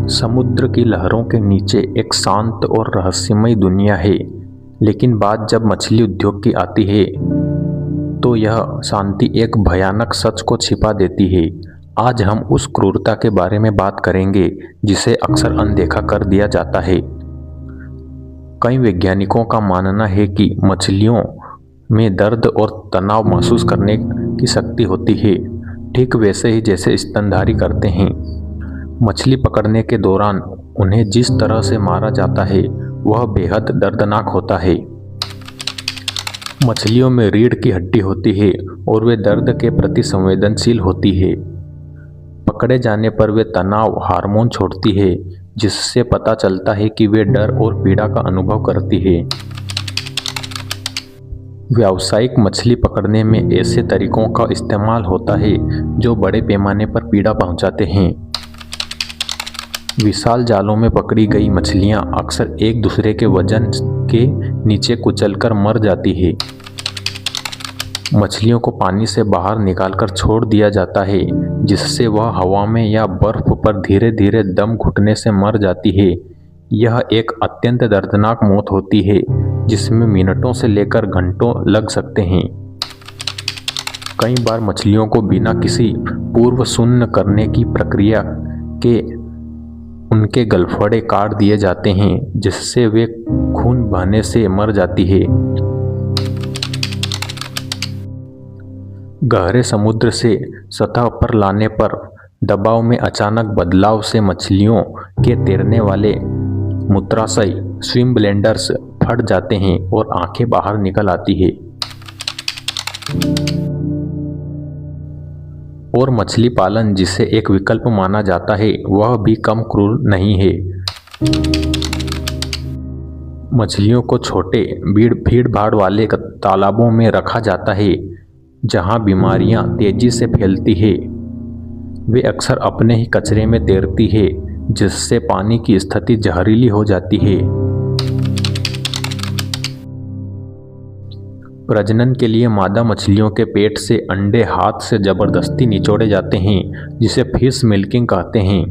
समुद्र की लहरों के नीचे एक शांत और रहस्यमय दुनिया है, लेकिन बात जब मछली उद्योग की आती है तो यह शांति एक भयानक सच को छिपा देती है। आज हम उस क्रूरता के बारे में बात करेंगे जिसे अक्सर अनदेखा कर दिया जाता है। कई वैज्ञानिकों का मानना है कि मछलियों में दर्द और तनाव महसूस करने की शक्ति होती है, ठीक वैसे ही जैसे स्तनधारी करते हैं। मछली पकड़ने के दौरान उन्हें जिस तरह से मारा जाता है वह बेहद दर्दनाक होता है। मछलियों में रीढ़ की हड्डी होती है और वे दर्द के प्रति संवेदनशील होती है। पकड़े जाने पर वे तनाव हार्मोन छोड़ती है, जिससे पता चलता है कि वे डर और पीड़ा का अनुभव करती है। व्यावसायिक मछली पकड़ने में ऐसे तरीकों का इस्तेमाल होता है जो बड़े पैमाने पर पीड़ा पहुंचाते हैं। विशाल जालों में पकड़ी गई मछलियां अक्सर एक दूसरे के वजन के नीचे कुचलकर मर जाती है। मछलियों को पानी से बाहर निकालकर छोड़ दिया जाता है, जिससे वह हवा में या बर्फ पर धीरे धीरे दम घुटने से मर जाती है। यह एक अत्यंत दर्दनाक मौत होती है, जिसमें मिनटों से लेकर घंटों लग सकते हैं। कई बार मछलियों को बिना किसी पूर्व शून्य करने की प्रक्रिया के उनके गलफड़े काट दिए जाते हैं, जिससे वे खून बहने से मर जाती है। गहरे समुद्र से सतह पर लाने पर दबाव में अचानक बदलाव से मछलियों के तैरने वाले मूत्राशय स्विम ब्लेडर्स फट जाते हैं और आंखें बाहर निकल आती है। और मछली पालन, जिसे एक विकल्प माना जाता है, वह भी कम क्रूर नहीं है। मछलियों को छोटे भीड़ भाड़ वाले तालाबों में रखा जाता है, जहां बीमारियां तेजी से फैलती है। वे अक्सर अपने ही कचरे में तैरती है, जिससे पानी की स्थिति जहरीली हो जाती है। प्रजनन के लिए मादा मछलियों के पेट से अंडे हाथ से जबरदस्ती निचोड़े जाते हैं, जिसे फिश मिल्किंग कहते हैं।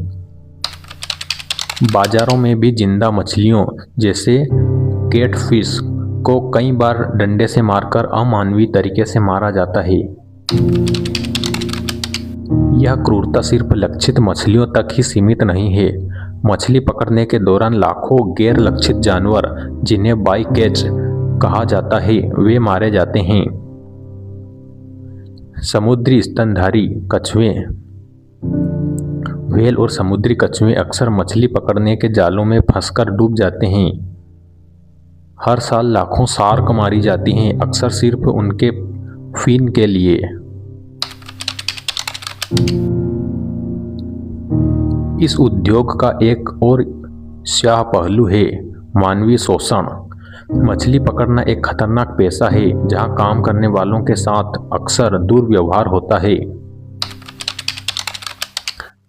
बाजारों में भी जिंदा मछलियों जैसे कैटफिश को कई बार डंडे से मारकर अमानवीय तरीके से मारा जाता है। यह क्रूरता सिर्फ लक्षित मछलियों तक ही सीमित नहीं है। मछली पकड़ने के दौरान लाखों गैर लक्षित जानवर, जिन्हें बाई कैच कहा जाता है, वे मारे जाते हैं। समुद्री स्तनधारी कछुए, व्हेल और समुद्री कछुए अक्सर मछली पकड़ने के जालों में फंसकर डूब जाते हैं। हर साल लाखों शार्क मारी जाती हैं, अक्सर सिर्फ उनके फिन के लिए। इस उद्योग का एक और स्याह पहलू है मानवीय शोषण। मछली पकड़ना एक खतरनाक पेशा है, जहां काम करने वालों के साथ अक्सर दुर्व्यवहार होता है।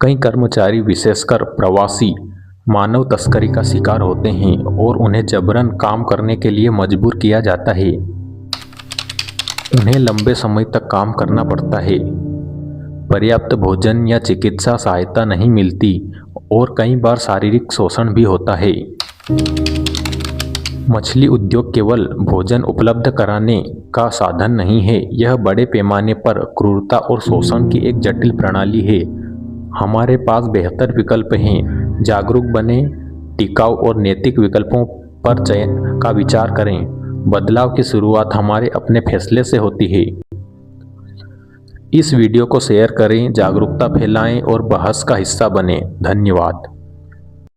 कई कर्मचारी, विशेषकर प्रवासी, मानव तस्करी का शिकार होते हैं और उन्हें जबरन काम करने के लिए मजबूर किया जाता है। उन्हें लंबे समय तक काम करना पड़ता है, पर्याप्त भोजन या चिकित्सा सहायता नहीं मिलती और कई बार शारीरिक शोषण भी होता है। मछली उद्योग केवल भोजन उपलब्ध कराने का साधन नहीं है, यह बड़े पैमाने पर क्रूरता और शोषण की एक जटिल प्रणाली है। हमारे पास बेहतर विकल्प हैं। जागरूक बने, टिकाऊ और नैतिक विकल्पों पर चयन का विचार करें। बदलाव की शुरुआत हमारे अपने फैसले से होती है। इस वीडियो को शेयर करें, जागरूकता फैलाएं और बहस का हिस्सा बने। धन्यवाद।